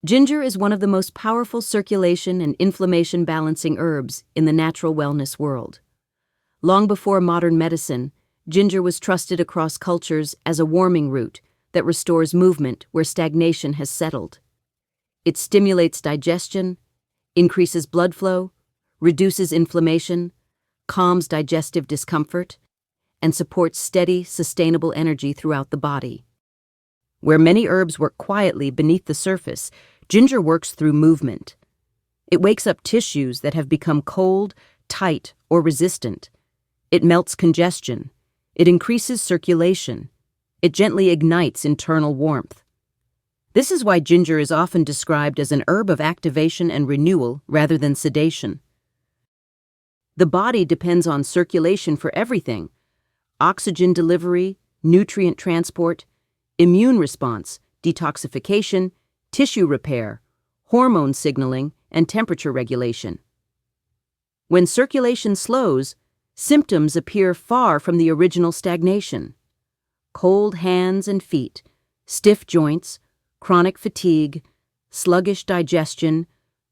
Ginger is one of the most powerful circulation and inflammation balancing herbs in the natural wellness world. Long before modern medicine, ginger was trusted across cultures as a warming root that restores movement where stagnation has settled. It stimulates digestion, increases blood flow, reduces inflammation, calms digestive discomfort, and supports steady, sustainable energy throughout the body. Where many herbs work quietly beneath the surface, ginger works through movement. It wakes up tissues that have become cold, tight, or resistant. It melts congestion. It increases circulation. It gently ignites internal warmth. This is why ginger is often described as an herb of activation and renewal rather than sedation. The body depends on circulation for everything: oxygen delivery, nutrient transport, immune response, detoxification, tissue repair, hormone signaling, and temperature regulation. When circulation slows, symptoms appear far from the original stagnation. Cold hands and feet, stiff joints, chronic fatigue, sluggish digestion,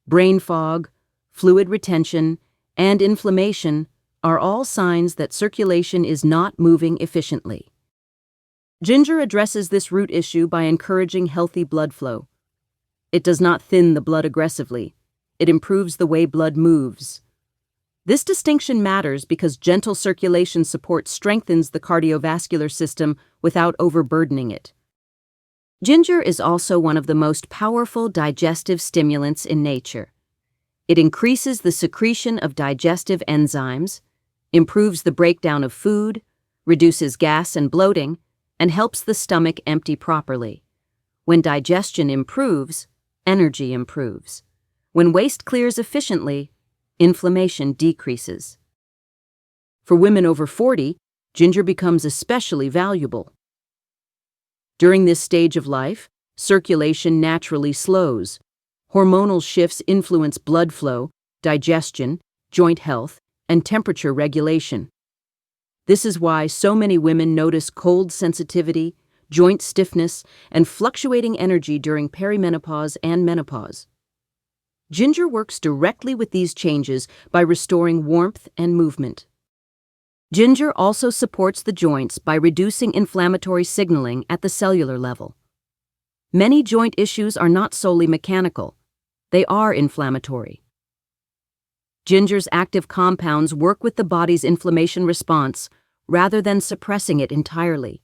brain fog, fluid retention, and inflammation are all signs that circulation is not moving efficiently. Ginger addresses this root issue by encouraging healthy blood flow. It does not thin the blood aggressively. It improves the way blood moves. This distinction matters because gentle circulation support strengthens the cardiovascular system without overburdening it. Ginger is also one of the most powerful digestive stimulants in nature. It increases the secretion of digestive enzymes, improves the breakdown of food, reduces gas and bloating, and helps the stomach empty properly. When digestion improves, energy improves. When waste clears efficiently, inflammation decreases. For women over 40, ginger becomes especially valuable. During this stage of life, circulation naturally slows. Hormonal shifts influence blood flow, digestion, joint health, and temperature regulation. This is why so many women notice cold sensitivity, joint stiffness, and fluctuating energy during perimenopause and menopause. Ginger works directly with these changes by restoring warmth and movement. Ginger also supports the joints by reducing inflammatory signaling at the cellular level. Many joint issues are not solely mechanical. They are inflammatory. Ginger's active compounds work with the body's inflammation response rather than suppressing it entirely.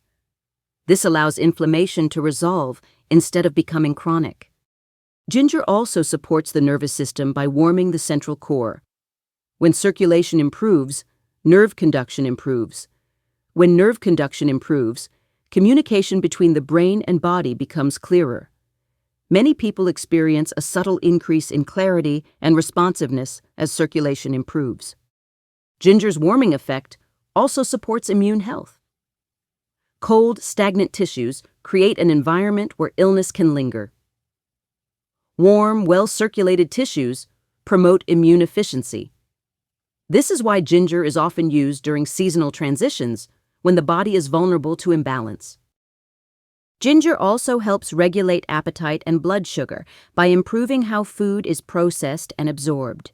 This allows inflammation to resolve instead of becoming chronic. Ginger also supports the nervous system by warming the central core. When circulation improves, nerve conduction improves. When nerve conduction improves, communication between the brain and body becomes clearer. Many people experience a subtle increase in clarity and responsiveness as circulation improves. Ginger's warming effect also supports immune health. Cold, stagnant tissues create an environment where illness can linger. Warm, well-circulated tissues promote immune efficiency. This is why ginger is often used during seasonal transitions when the body is vulnerable to imbalance. Ginger also helps regulate appetite and blood sugar by improving how food is processed and absorbed.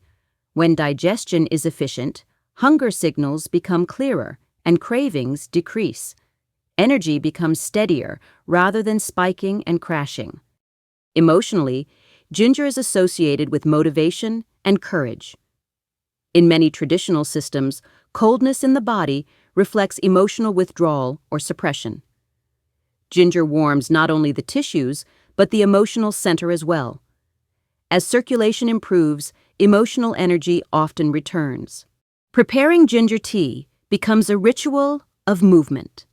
When digestion is efficient, hunger signals become clearer and cravings decrease. Energy becomes steadier rather than spiking and crashing. Emotionally, ginger is associated with motivation and courage. In many traditional systems, coldness in the body reflects emotional withdrawal or suppression. Ginger warms not only the tissues, but the emotional center as well. As circulation improves, emotional energy often returns. Preparing ginger tea becomes a ritual of movement.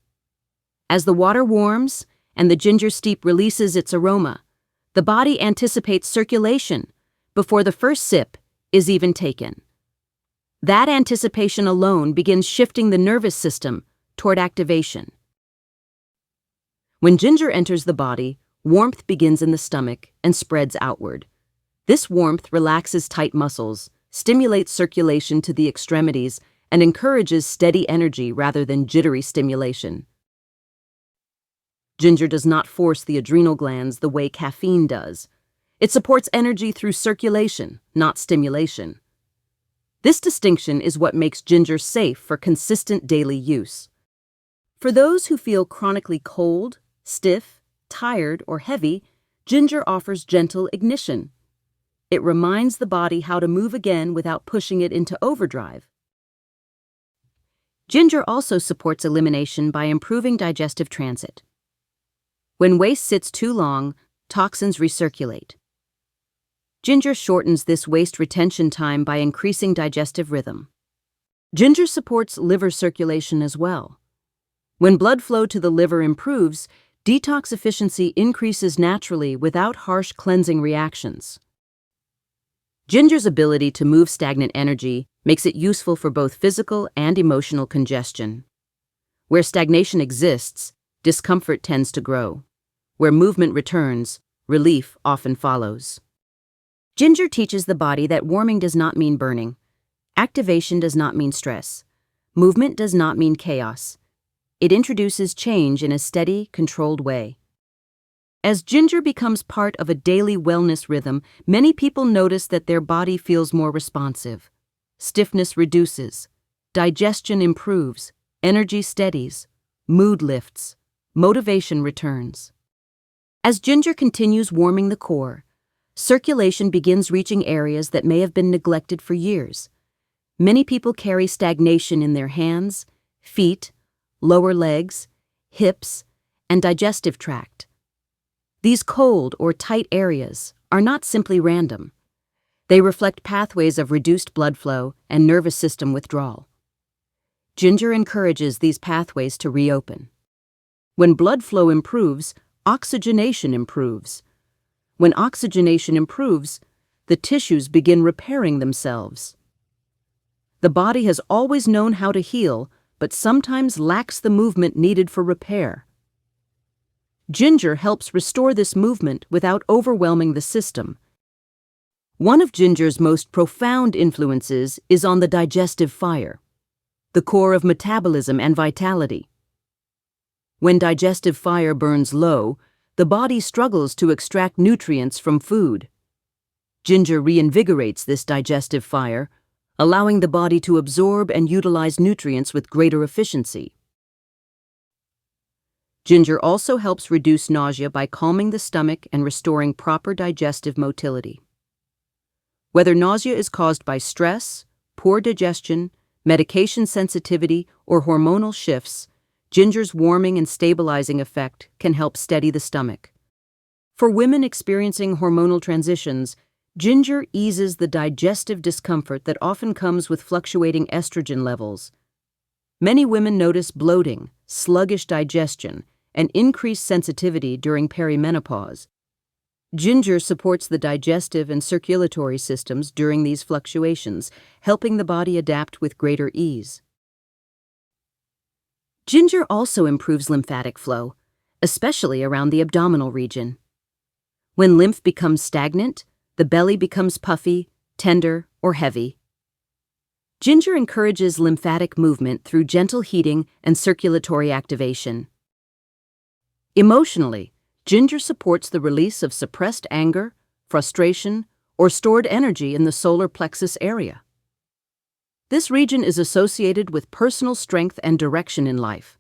As the water warms and the ginger steep releases its aroma, the body anticipates circulation before the first sip is even taken. That anticipation alone begins shifting the nervous system toward activation. When ginger enters the body, warmth begins in the stomach and spreads outward. This warmth relaxes tight muscles, stimulates circulation to the extremities, and encourages steady energy rather than jittery stimulation. Ginger does not force the adrenal glands the way caffeine does. It supports energy through circulation, not stimulation. This distinction is what makes ginger safe for consistent daily use. For those who feel chronically cold, stiff, tired, or heavy, ginger offers gentle ignition. It reminds the body how to move again without pushing it into overdrive. Ginger also supports elimination by improving digestive transit. When waste sits too long, toxins recirculate. Ginger shortens this waste retention time by increasing digestive rhythm. Ginger supports liver circulation as well. When blood flow to the liver improves, detox efficiency increases naturally without harsh cleansing reactions. Ginger's ability to move stagnant energy makes it useful for both physical and emotional congestion. Where stagnation exists, discomfort tends to grow. Where movement returns, relief often follows. Ginger teaches the body that warming does not mean burning. Activation does not mean stress. Movement does not mean chaos. It introduces change in a steady, controlled way. As ginger becomes part of a daily wellness rhythm, many people notice that their body feels more responsive. Stiffness reduces, digestion improves, energy steadies, mood lifts, motivation returns. As ginger continues warming the core, circulation begins reaching areas that may have been neglected for years. Many people carry stagnation in their hands, feet, lower legs, hips, and digestive tract. These cold or tight areas are not simply random. They reflect pathways of reduced blood flow and nervous system withdrawal. Ginger encourages these pathways to reopen. When blood flow improves, oxygenation improves. When oxygenation improves, the tissues begin repairing themselves. The body has always known how to heal, but sometimes lacks the movement needed for repair. Ginger helps restore this movement without overwhelming the system. One of ginger's most profound influences is on the digestive fire, the core of metabolism and vitality. When digestive fire burns low, the body struggles to extract nutrients from food. Ginger reinvigorates this digestive fire, allowing the body to absorb and utilize nutrients with greater efficiency. Ginger also helps reduce nausea by calming the stomach and restoring proper digestive motility. Whether nausea is caused by stress, poor digestion, medication sensitivity, or hormonal shifts, ginger's warming and stabilizing effect can help steady the stomach. For women experiencing hormonal transitions, ginger eases the digestive discomfort that often comes with fluctuating estrogen levels. Many women notice bloating, sluggish digestion, and increased sensitivity during perimenopause. Ginger supports the digestive and circulatory systems during these fluctuations, helping the body adapt with greater ease. Ginger also improves lymphatic flow, especially around the abdominal region. When lymph becomes stagnant, the belly becomes puffy, tender, or heavy. Ginger encourages lymphatic movement through gentle heating and circulatory activation. Emotionally, ginger supports the release of suppressed anger, frustration, or stored energy in the solar plexus area. This region is associated with personal strength and direction in life.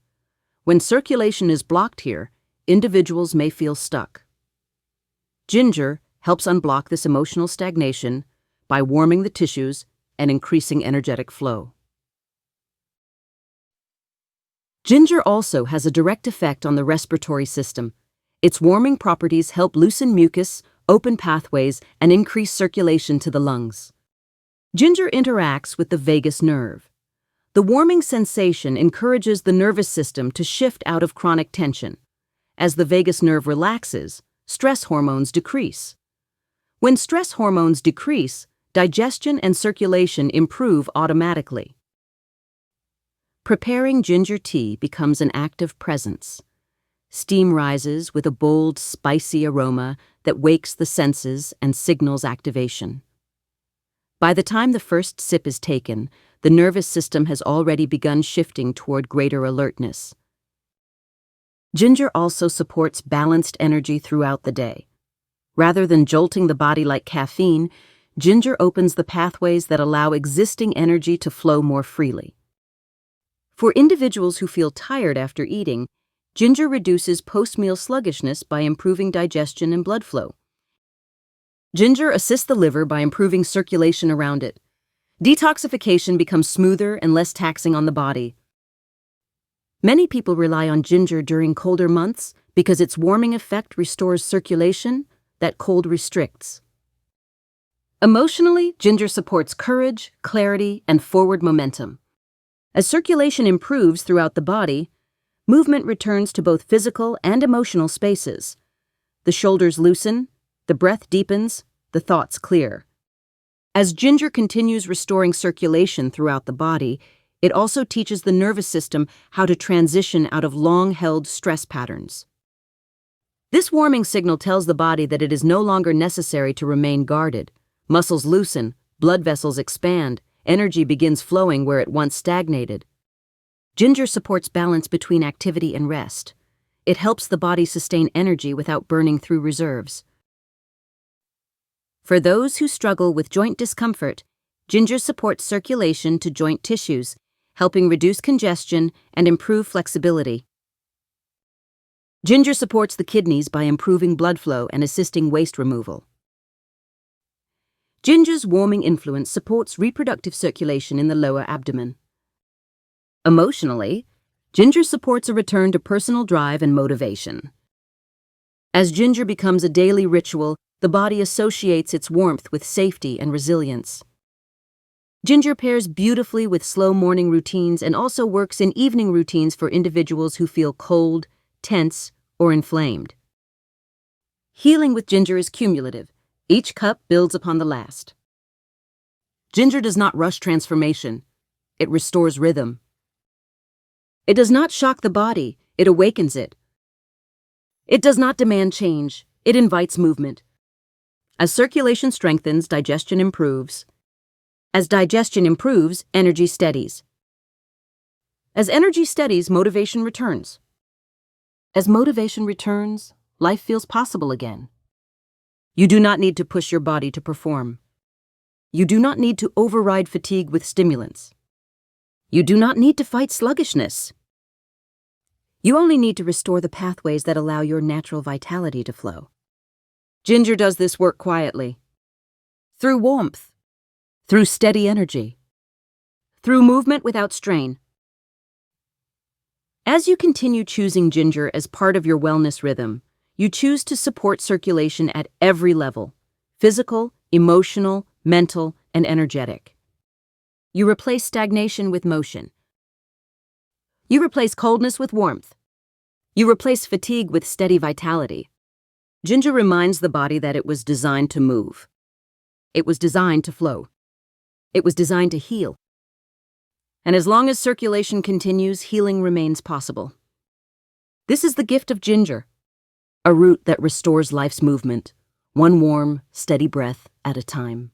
When circulation is blocked here, individuals may feel stuck. Ginger helps unblock this emotional stagnation by warming the tissues and increasing energetic flow. Ginger also has a direct effect on the respiratory system. Its warming properties help loosen mucus, open pathways, and increase circulation to the lungs. Ginger interacts with the vagus nerve. The warming sensation encourages the nervous system to shift out of chronic tension. As the vagus nerve relaxes, stress hormones decrease. When stress hormones decrease, digestion and circulation improve automatically. Preparing ginger tea becomes an act of presence. Steam rises with a bold, spicy aroma that wakes the senses and signals activation. By the time the first sip is taken, the nervous system has already begun shifting toward greater alertness. Ginger also supports balanced energy throughout the day. Rather than jolting the body like caffeine, ginger opens the pathways that allow existing energy to flow more freely. For individuals who feel tired after eating, ginger reduces post-meal sluggishness by improving digestion and blood flow. Ginger assists the liver by improving circulation around it. Detoxification becomes smoother and less taxing on the body. Many people rely on ginger during colder months because its warming effect restores circulation that cold restricts. Emotionally, ginger supports courage, clarity, and forward momentum. As circulation improves throughout the body, movement returns to both physical and emotional spaces. The shoulders loosen, the breath deepens, the thoughts clear. As ginger continues restoring circulation throughout the body, it also teaches the nervous system how to transition out of long-held stress patterns. This warming signal tells the body that it is no longer necessary to remain guarded. Muscles loosen, blood vessels expand, energy begins flowing where it once stagnated. Ginger supports balance between activity and rest. It helps the body sustain energy without burning through reserves. For those who struggle with joint discomfort, ginger supports circulation to joint tissues, helping reduce congestion and improve flexibility. Ginger supports the kidneys by improving blood flow and assisting waste removal. Ginger's warming influence supports reproductive circulation in the lower abdomen. Emotionally, ginger supports a return to personal drive and motivation. As ginger becomes a daily ritual, the body associates its warmth with safety and resilience. Ginger pairs beautifully with slow morning routines and also works in evening routines for individuals who feel cold, tense, or inflamed. Healing with ginger is cumulative. Each cup builds upon the last. Ginger does not rush transformation. It restores rhythm. It does not shock the body. It awakens it. It does not demand change. It invites movement. As circulation strengthens, digestion improves. As digestion improves, energy steadies. As energy steadies, motivation returns. As motivation returns, life feels possible again. You do not need to push your body to perform. You do not need to override fatigue with stimulants. You do not need to fight sluggishness. You only need to restore the pathways that allow your natural vitality to flow. Ginger does this work quietly, through warmth, through steady energy, through movement without strain. As you continue choosing ginger as part of your wellness rhythm, you choose to support circulation at every level: physical, emotional, mental, and energetic. You replace stagnation with motion. You replace coldness with warmth. You replace fatigue with steady vitality. Ginger reminds the body that it was designed to move. It was designed to flow. It was designed to heal. And as long as circulation continues, healing remains possible. This is the gift of ginger, a root that restores life's movement, one warm, steady breath at a time.